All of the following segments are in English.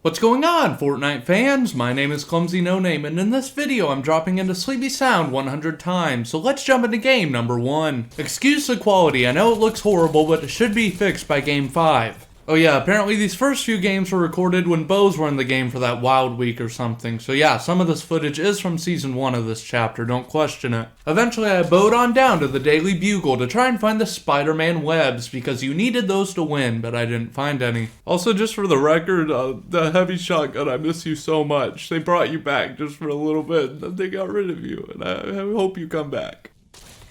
What's going on, Fortnite fans? My name is Clumsy Noname, and in this video I'm dropping into Sleepy Sound 100 times, so let's jump into game number 1. Excuse the quality, I know it looks horrible, but it should be fixed by game 5. Oh yeah, apparently these first few games were recorded when Bows were in the game for that wild week or something, so yeah, some of this footage is from season 1 of this chapter, don't question it. Eventually I bowed on down to the Daily Bugle to try and find the Spider-Man webs, because you needed those to win, but I didn't find any. Also, just for the record, the heavy shotgun, I miss you so much. They brought you back just for a little bit, and then they got rid of you, and I hope you come back.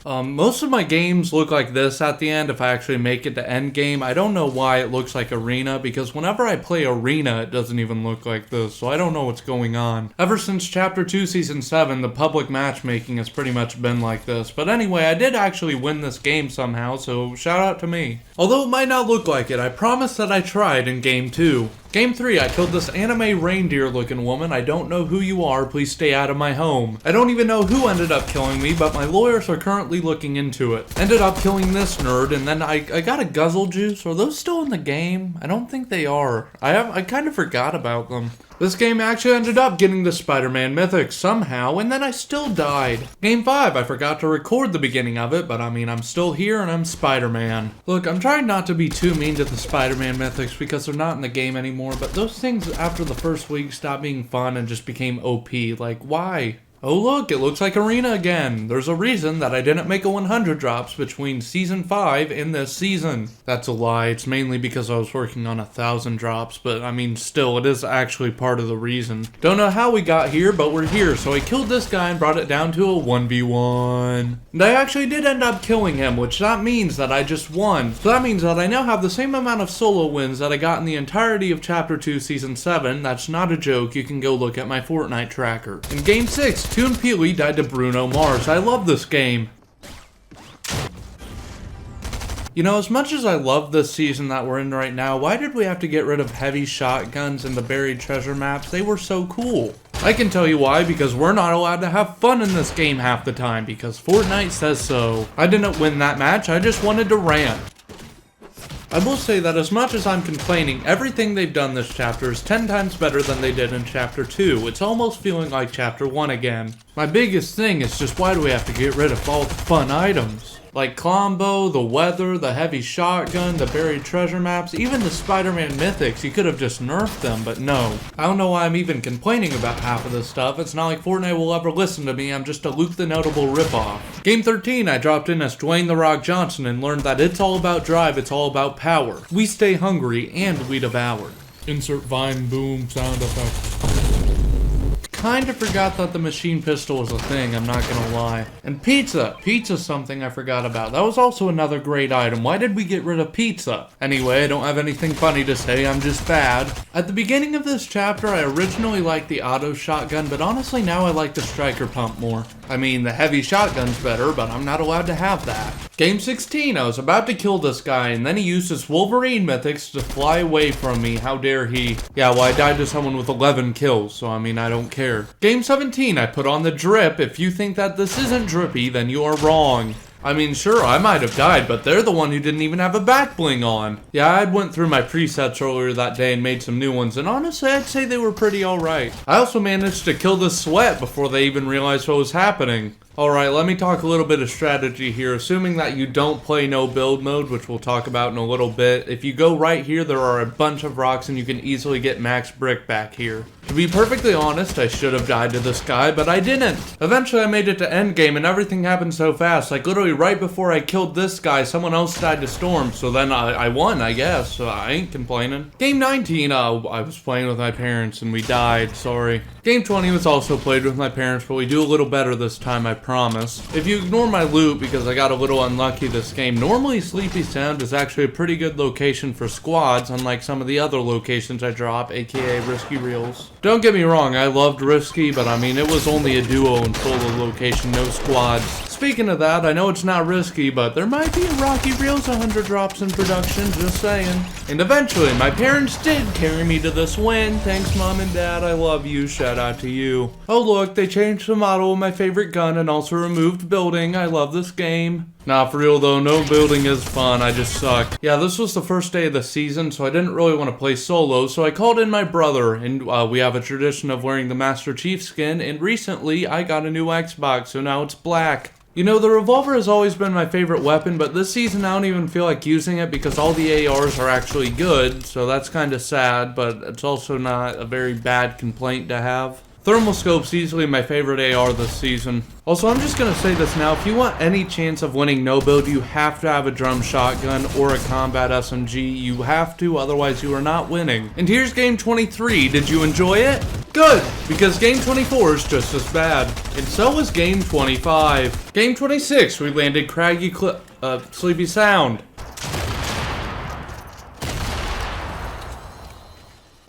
Most of my games look like this at the end if I actually make it to end game. I don't know why it looks like Arena, because whenever I play Arena, it doesn't even look like this, so I don't know what's going on. Ever since Chapter 2 Season 7, the public matchmaking has pretty much been like this. But anyway, I did actually win this game somehow, so shout out to me. Although it might not look like it, I promise that I tried in Game 2. Game 3, I killed this anime reindeer looking woman. I don't know who you are, please stay out of my home. I don't even know who ended up killing me, but my lawyers are currently looking into it. Ended up killing this nerd, and then I got a guzzle juice. Are those still in the game? I don't think they are. I kind of forgot about them. This game actually ended up getting the Spider-Man mythic somehow, and then I still died. Game 5, I forgot to record the beginning of it, but I mean, I'm still here and I'm Spider-Man. Look, I'm trying not to be too mean to the Spider-Man mythics because they're not in the game anymore, but those things after the first week stopped being fun and just became OP. Like, why? Oh look, it looks like Arena again. There's a reason that I didn't make a 100 drops between Season 5 and this season. That's a lie, it's mainly because I was working on 1,000 drops, but I mean still, it is actually part of the reason. Don't know how we got here, but we're here, so I killed this guy and brought it down to a 1v1. And I actually did end up killing him, which that means that I just won. So that means that I now have the same amount of solo wins that I got in the entirety of Chapter 2 Season 7. That's not a joke, you can go look at my Fortnite tracker. In Game 6, Toon Peely died to Bruno Mars. I love this game. You know, as much as I love this season that we're in right now, why did we have to get rid of heavy shotguns and the buried treasure maps? They were so cool. I can tell you why, because we're not allowed to have fun in this game half the time, because Fortnite says so. I didn't win that match, I just wanted to rant. I will say that as much as I'm complaining, everything they've done this chapter is 10 times better than they did in Chapter 2. It's almost feeling like Chapter 1 again. My biggest thing is just why do we have to get rid of all the fun items? Like Combo, the weather, the heavy shotgun, the buried treasure maps, even the Spider-Man mythics. You could have just nerfed them, but no. I don't know why I'm even complaining about half of this stuff. It's not like Fortnite will ever listen to me. I'm just a Luke the Notable ripoff. Game 13, I dropped in as Dwayne The Rock Johnson and learned that it's all about drive, it's all about power. We stay hungry and we devour. Insert Vine Boom sound effect. Kind of forgot that the machine pistol was a thing, I'm not gonna lie. And pizza. Pizza's something I forgot about. That was also another great item. Why did we get rid of pizza? Anyway, I don't have anything funny to say, I'm just bad. At the beginning of this chapter, I originally liked the auto shotgun, but honestly now I like the striker pump more. I mean, the heavy shotgun's better, but I'm not allowed to have that. Game 16, I was about to kill this guy, and then he used his Wolverine mythics to fly away from me. How dare he? Yeah, well, I died to someone with 11 kills, so I mean, I don't care. Game 17, I put on the drip. If you think that this isn't drippy, then you are wrong. I mean, sure, I might have died, but they're the one who didn't even have a back bling on. Yeah, I went through my presets earlier that day and made some new ones, and honestly, I'd say they were pretty alright. I also managed to kill the sweat before they even realized what was happening. Alright, let me talk a little bit of strategy here. Assuming that you don't play no build mode, which we'll talk about in a little bit, if you go right here, there are a bunch of rocks and you can easily get max brick back here. To be perfectly honest, I should have died to this guy, but I didn't. Eventually I made it to endgame and everything happened so fast. Like literally right before I killed this guy, someone else died to Storm, so then I won, I guess. So I ain't complaining. Game 19, I was playing with my parents and we died, sorry. Game 20 was also played with my parents, but we do a little better this time, I promise. If you ignore my loot because I got a little unlucky this game, normally Sleepy Sound is actually a pretty good location for squads, unlike some of the other locations I drop, aka Risky Reels. Don't get me wrong, I loved Risky, but I mean, it was only a duo and solo location, no squads. Speaking of that, I know it's not risky, but there might be a Rocky Reels 100 drops in production, just saying. And eventually, my parents did carry me to this win. Thanks, Mom and Dad, I love you, shout out to you. Oh look, they changed the model of my favorite gun and also removed building, I love this game. Nah, for real though, no building is fun, I just suck. Yeah, this was the first day of the season, so I didn't really want to play solo, so I called in my brother, and we have a tradition of wearing the Master Chief skin, and recently I got a new Xbox, so now it's black. You know, the revolver has always been my favorite weapon, but this season I don't even feel like using it because all the ARs are actually good, so that's kind of sad, but it's also not a very bad complaint to have. Thermal scope's easily my favorite AR this season. Also, I'm just gonna say this now, if you want any chance of winning no build, you have to have a drum shotgun or a combat SMG. You have to, otherwise you are not winning. And here's game 23. Did you enjoy it? Good, because game 24 is just as bad. And so was game 25. Game 26, we landed Sleepy Sound.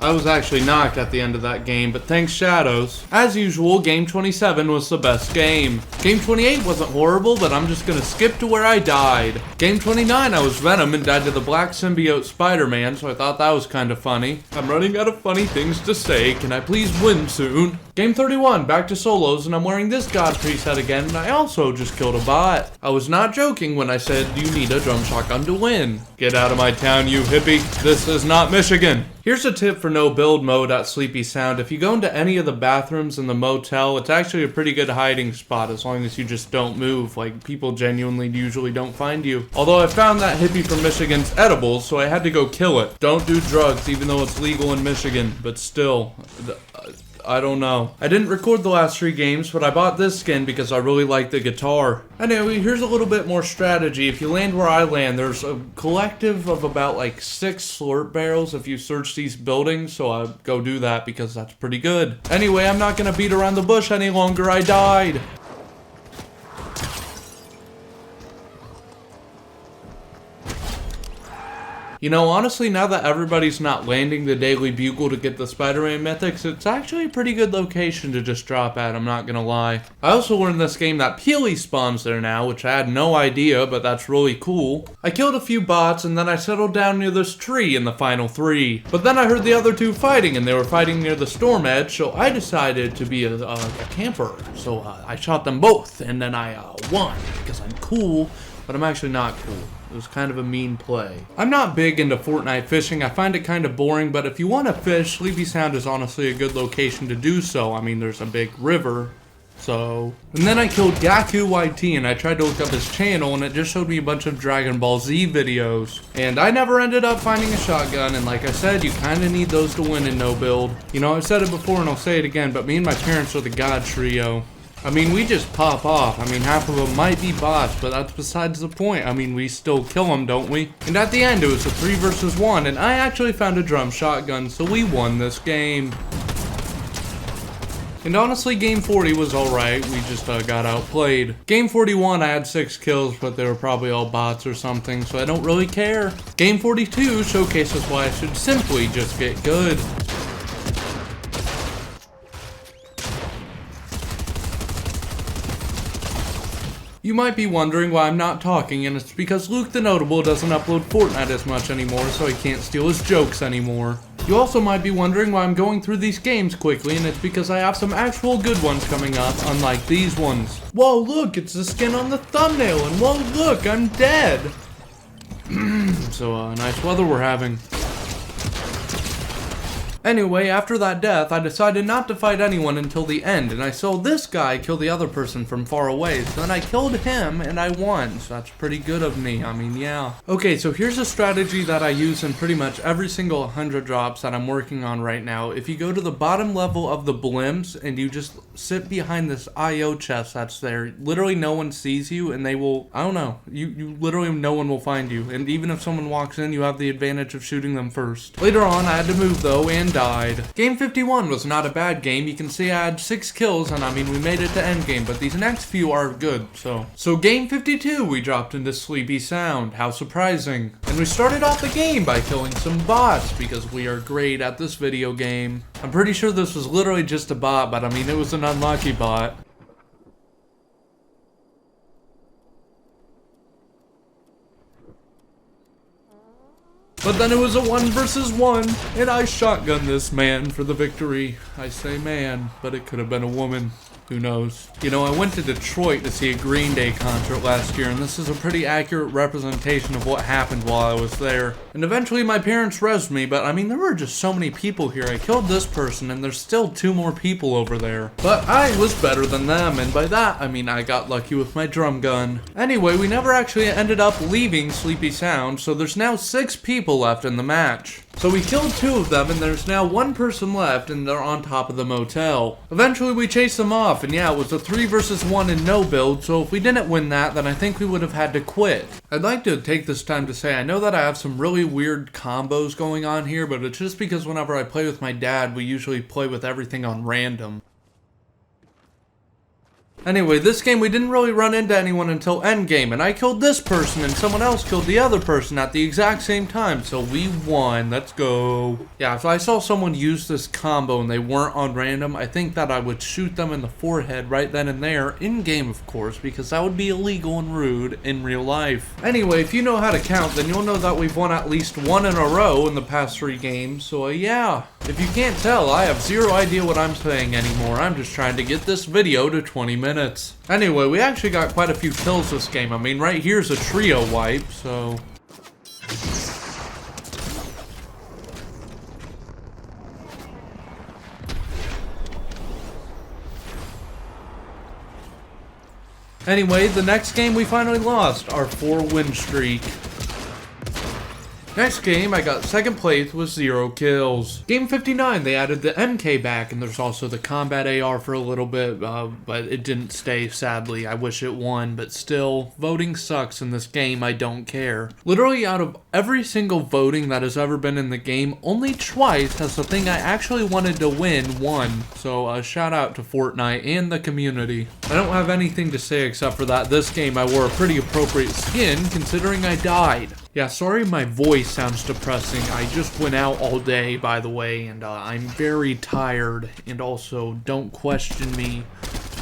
I was actually knocked at the end of that game, but thanks Shadows. As usual, game 27 was the best game. Game 28 wasn't horrible, but I'm just gonna skip to where I died. Game 29, I was Venom and died to the black symbiote Spider-Man, so I thought that was kind of funny. I'm running out of funny things to say. Can I please win soon? Game 31, back to solos, and I'm wearing this god preset again, and I also just killed a bot. I was not joking when I said you need a drum shotgun to win. Get out of my town, you hippie. This is not Michigan. Here's a tip for no build mode at Sleepy Sound. If you go into any of the bathrooms in the motel, it's actually a pretty good hiding spot as long as you just don't move. Like, people genuinely usually don't find you. Although I found that hippie from Michigan's edible, so I had to go kill it. Don't do drugs even though it's legal in Michigan, but still, I don't know. I didn't record the last 3 games, but I bought this skin because I really like the guitar. Anyway, here's a little bit more strategy. If you land where I land, there's a collective of about like 6 slurp barrels if you search these buildings, so I'll go do that because that's pretty good. Anyway, I'm not gonna beat around the bush any longer. I died. You know, honestly, now that everybody's not landing the Daily Bugle to get the Spider-Man mythics, it's actually a pretty good location to just drop at, I'm not gonna lie. I also learned this game that Peely spawns there now, which I had no idea, but that's really cool. I killed a few bots, and then I settled down near this tree in the final 3. But then I heard the other 2 fighting, and they were fighting near the storm edge, so I decided to be a camper. So I shot them both, and then I won, because I'm cool, but I'm actually not cool. It was kind of a mean play. I'm not big into Fortnite fishing. I find it kind of boring, but if you want to fish, Sleepy Sound is honestly a good location to do so. I mean, there's a big river, so... And then I killed Gaku YT, and I tried to look up his channel, and it just showed me a bunch of Dragon Ball Z videos. And I never ended up finding a shotgun, and like I said, you kind of need those to win in no build. You know, I've said it before, and I'll say it again, but me and my parents are the God Trio. I mean, we just pop off. I mean, half of them might be bots, but that's besides the point. I mean, we still kill them, don't we? And at the end, it was a 3 versus 1, and I actually found a drum shotgun, so we won this game. And honestly, game 40 was alright. We just got outplayed. Game 41, I had 6 kills, but they were probably all bots or something, so I don't really care. Game 42 showcases why I should simply just get good. You might be wondering why I'm not talking, and it's because Luke the Notable doesn't upload Fortnite as much anymore, so he can't steal his jokes anymore. You also might be wondering why I'm going through these games quickly, and it's because I have some actual good ones coming up, unlike these ones. Whoa, look, it's the skin on the thumbnail, and whoa, look, I'm dead! So, nice weather we're having. Anyway, after that death, I decided not to fight anyone until the end, and I saw this guy kill the other person from far away, so then I killed him, and I won, so that's pretty good of me, I mean, yeah. Okay, so here's a strategy that I use in pretty much every single 100 drops that I'm working on right now. If you go to the bottom level of the blimps, and you just sit behind this IO chest that's there, literally no one sees you, and they will, I don't know, you literally, no one will find you, and even if someone walks in, you have the advantage of shooting them first. Later on, I had to move though, and died. Game 51 was not a bad game. You can see I had 6 kills, and I mean, we made it to endgame, but these next few are good, So game 52, we dropped into Sleepy Sound. How surprising. And we started off the game by killing some bots, because we are great at this video game. I'm pretty sure this was literally just a bot, but I mean, it was an unlucky bot. But then it was a 1 versus 1, and I shotgunned this man for the victory. I say man, but it could have been a woman. Who knows? You know, I went to Detroit to see a Green Day concert last year, and this is a pretty accurate representation of what happened while I was there. And eventually my parents resed me, but I mean, there were just so many people here. I killed this person, and there's still 2 more people over there. But I was better than them, and by that, I mean I got lucky with my drum gun. Anyway, we never actually ended up leaving Sleepy Sound, so there's now 6 people left in the match. So we killed 2 of them, and there's now 1 person left, and they're on top of the motel. Eventually we chased them off, and yeah, it was a 3 versus 1 in no build, so if we didn't win that, then I think we would have had to quit. I'd like to take this time to say I know that I have some really weird combos going on here, but it's just because whenever I play with my dad, we usually play with everything on random. Anyway, this game we didn't really run into anyone until endgame, and I killed this person and someone else killed the other person at the exact same time, so we won. Let's go. Yeah, if I saw someone use this combo and they weren't on random, I think that I would shoot them in the forehead right then and there, in-game of course, because that would be illegal and rude in real life. Anyway, if you know how to count, then you'll know that we've won at least 1 in a row in the past 3 games, so yeah. If you can't tell, I have 0 idea what I'm saying anymore. I'm just trying to get this video to 20 minutes. Anyway, we actually got quite a few kills this game. I mean, right here's a trio wipe, so... Anyway, the next game we finally lost, our 4-win streak. Next game, I got 2nd place with 0 kills. Game 59, they added the MK back, and there's also the combat AR for a little bit, but it didn't stay, sadly. I wish it won, but still, voting sucks in this game, I don't care. Literally, out of every single voting that has ever been in the game, only twice has the thing I actually wanted to win won. So, shout out to Fortnite and the community. I don't have anything to say except for that this game I wore a pretty appropriate skin, considering I died. Yeah, sorry my voice sounds depressing. I just went out all day, by the way, and I'm very tired. And also, don't question me.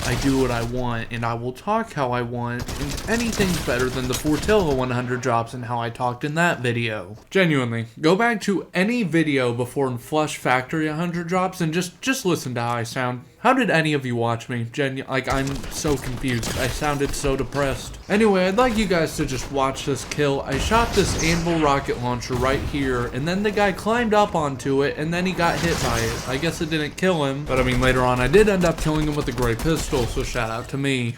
I do what I want, and I will talk how I want, and anything's better than the Fortilla 100 drops and how I talked in that video. Genuinely, go back to any video before Flush Factory 100 drops and just listen to how I sound. How did any of you watch me? I'm so confused. I sounded so depressed. Anyway, I'd like you guys to just watch this kill. I shot this anvil rocket launcher right here, and then the guy climbed up onto it, and then he got hit by it. I guess it didn't kill him, but I mean, later on I did end up killing him with a gray pistol, so shout out to me.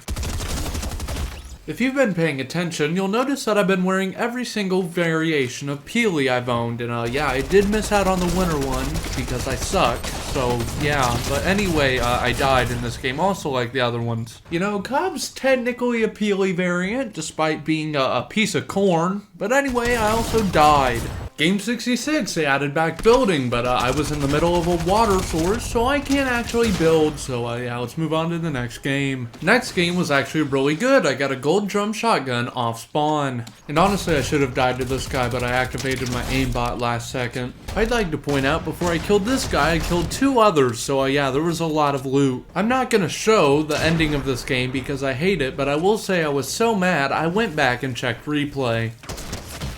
If you've been paying attention, you'll notice that I've been wearing every single variation of Peely I've owned, and yeah, I did miss out on the winter one because I suck, so yeah, but anyway, I died in this game also like the other ones. You know, Cobb's technically a Peely variant, despite being a piece of corn, but anyway, I also died. Game 66, they added back building, but I was in the middle of a water source, so I can't actually build, so yeah, let's move on to the next game. Next game was actually really good. I got a gold drum shotgun off spawn. And honestly, I should have died to this guy, but I activated my aimbot last second. I'd like to point out, before I killed this guy, I killed 2 others, so yeah, there was a lot of loot. I'm not gonna show the ending of this game because I hate it, but I will say I was so mad, I went back and checked replay.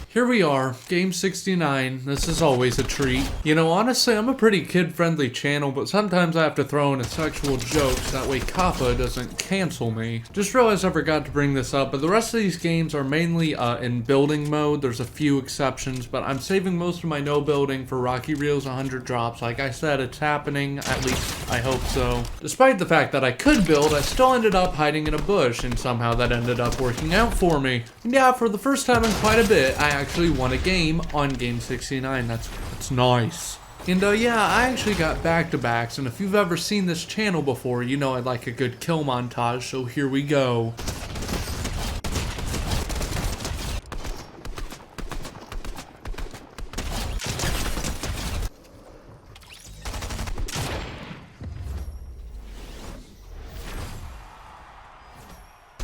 Here we are, game 69. This is always a treat. You know, honestly, I'm a pretty kid-friendly channel, but sometimes I have to throw in a sexual joke so that way Kappa doesn't cancel me. Just realized I forgot to bring this up, but the rest of these games are mainly in building mode. There's a few exceptions, but I'm saving most of my no building for Rocky Reels 100 drops. Like I said, it's happening, at least I hope so. Despite the fact that I could build, I still ended up hiding in a bush, and somehow that ended up working out for me. And yeah, for the first time in quite a bit, I actually won a game on game 69. That's nice. And yeah, I actually got back-to-backs, and if you've ever seen this channel before, you know I like a good kill montage, so here we go.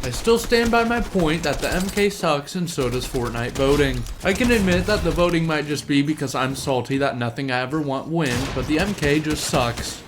I still stand by my point that the MK sucks and so does Fortnite voting. I can admit that the voting might just be because I'm salty that nothing I ever want wins, but the MK just sucks.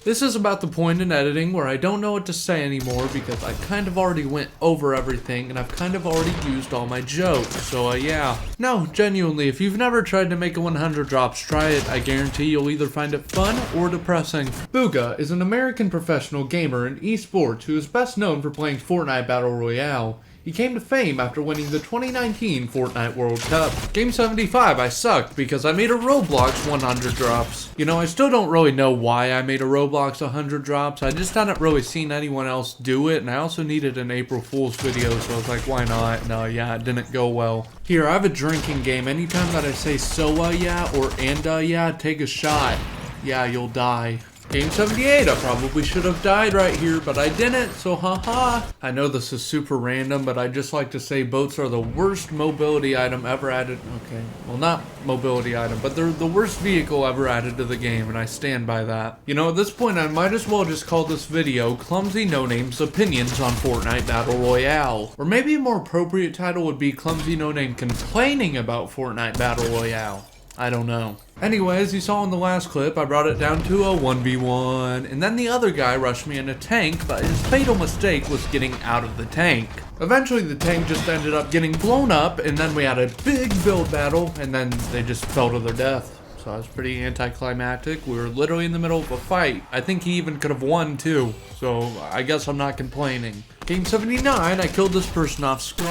This is about the point in editing where I don't know what to say anymore because I kind of already went over everything and I've kind of already used all my jokes, so yeah. No, genuinely, if you've never tried to make a 100 drops, try it. I guarantee you'll either find it fun or depressing. Booga is an American professional gamer in esports who is best known for playing Fortnite Battle Royale. He came to fame after winning the 2019 Fortnite World Cup. Game 75, I sucked because I made a Roblox 100 drops. You know, I still don't really know why I made a Roblox 100 drops. I just hadn't really seen anyone else do it, and I also needed an April Fool's video, so I was like, why not? No, yeah, it didn't go well. Here, I have a drinking game. Anytime that I say so, yeah, or and, yeah, take a shot. Yeah, you'll die. Game 78, I probably should have died right here, but I didn't, so haha. I know this is super random, but I just like to say boats are the worst mobility item ever added. Okay, well, not mobility item, but they're the worst vehicle ever added to the game, and I stand by that. You know, at this point, I might as well just call this video Clumsy Noname's Opinions on Fortnite Battle Royale. Or maybe a more appropriate title would be Clumsy Noname Complaining About Fortnite Battle Royale. I don't know. Anyway, as you saw in the last clip, I brought it down to a 1v1, and then the other guy rushed me in a tank, but his fatal mistake was getting out of the tank. Eventually the tank just ended up getting blown up, and then we had a big build battle, and then they just fell to their death. So that was pretty anticlimactic. We were literally in the middle of a fight. I think he even could have won too, so I guess I'm not complaining. Game 79, I killed this person off screen.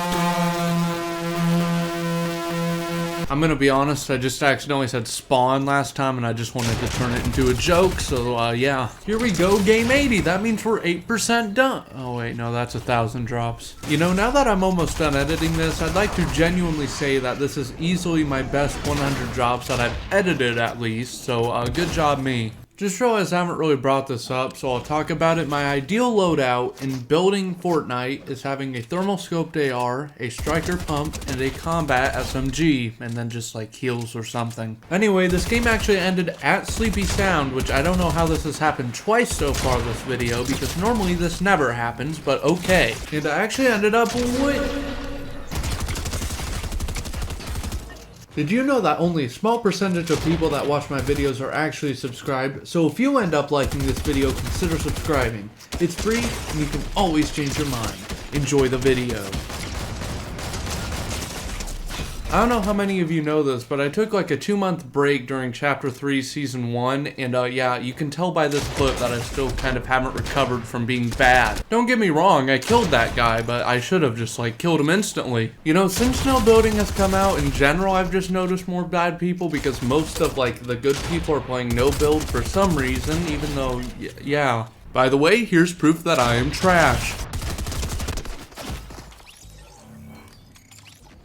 I'm gonna be honest, I just accidentally said spawn last time and I just wanted to turn it into a joke, so yeah. Here we go, game 80, that means we're 8% done. Oh wait, no, that's 1,000 drops. You know, now that I'm almost done editing this, I'd like to genuinely say that this is easily my best 100 drops that I've edited at least, so good job me. Just realized I haven't really brought this up, so I'll talk about it. My ideal loadout in building Fortnite is having a thermal scoped AR, a striker pump, and a combat SMG, and then just like heals or something. Anyway, this game actually ended at Sleepy Sound, which I don't know how this has happened twice so far this video, because normally this never happens, but okay. And I actually ended up with... Did you know that only a small percentage of people that watch my videos are actually subscribed? So if you end up liking this video, consider subscribing. It's free and you can always change your mind. Enjoy the video. I don't know how many of you know this, but I took like a 2-month break during Chapter 3 Season 1, and yeah, you can tell by this clip that I still kind of haven't recovered from being bad. Don't get me wrong, I killed that guy, but I should have just like killed him instantly. You know, since no building has come out, in general, I've just noticed more bad people because most of like the good people are playing no build for some reason, even though, yeah. By the way, here's proof that I am trash.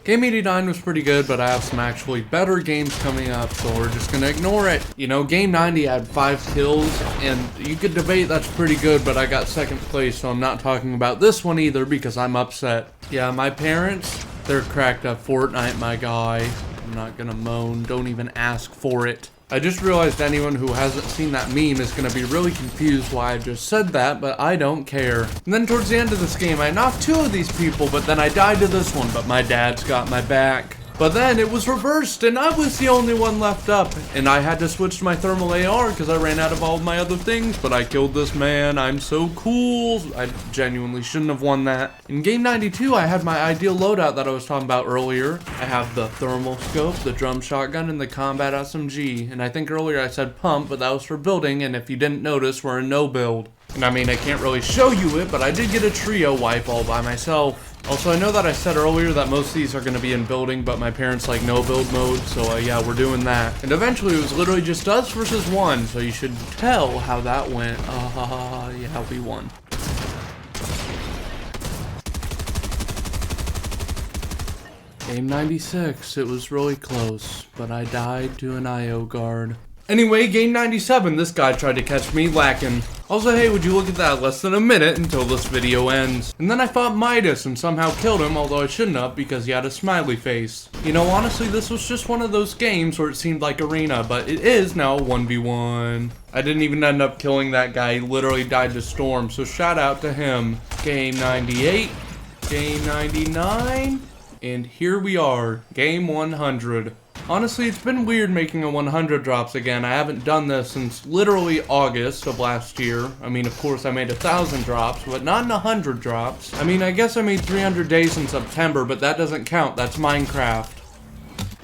Game 89 was pretty good, but I have some actually better games coming up, so we're just gonna ignore it. You know, Game 90 had 5 kills, and you could debate that's pretty good, but I got 2nd place, so I'm not talking about this one either because I'm upset. Yeah, my parents, they're cracked up Fortnite, my guy. I'm not gonna moan, don't even ask for it. I just realized anyone who hasn't seen that meme is going to be really confused why I just said that, but I don't care. And then towards the end of this game, I knocked 2 of these people, but then I died to this one, but my dad's got my back. But then it was reversed, and I was the only one left up, and I had to switch to my thermal AR because I ran out of all of my other things, but I killed this man. I'm so cool. I genuinely shouldn't have won that. In Game 92, I had my ideal loadout that I was talking about earlier. I have the thermal scope, the drum shotgun, and the combat SMG, and I think earlier I said pump, but that was for building, and if you didn't notice, we're in no build. And I mean, I can't really show you it, but I did get a trio wipe all by myself. Also, I know that I said earlier that most of these are going to be in building, but my parents like no build mode, so yeah, we're doing that. And eventually it was literally just us versus 1, so you should tell how that went. Yeah, we won. Game 96, it was really close, but I died to an IO guard. Anyway, game 97, this guy tried to catch me lacking. Also, hey, would you look at that, less than a minute until this video ends. And then I fought Midas and somehow killed him, although I shouldn't have because he had a smiley face. You know, honestly, this was just one of those games where it seemed like arena, but it is now 1v1. I didn't even end up killing that guy, he literally died to storm, so shout out to him. Game 98, game 99, and here we are, game 100. Honestly, it's been weird making a 100 drops again. I haven't done this since literally August of last year. I mean, of course, I made 1,000 drops, but not in 100 drops. I mean, I guess I made 300 days in September, but that doesn't count. That's Minecraft.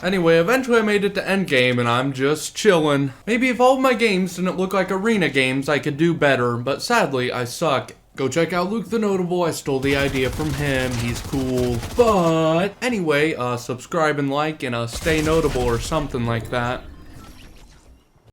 Anyway, eventually I made it to endgame, and I'm just chilling. Maybe if all of my games didn't look like arena games, I could do better, but sadly, I suck. Go check out Luke the Notable, I stole the idea from him, he's cool. But anyway, subscribe and like, and stay notable or something like that.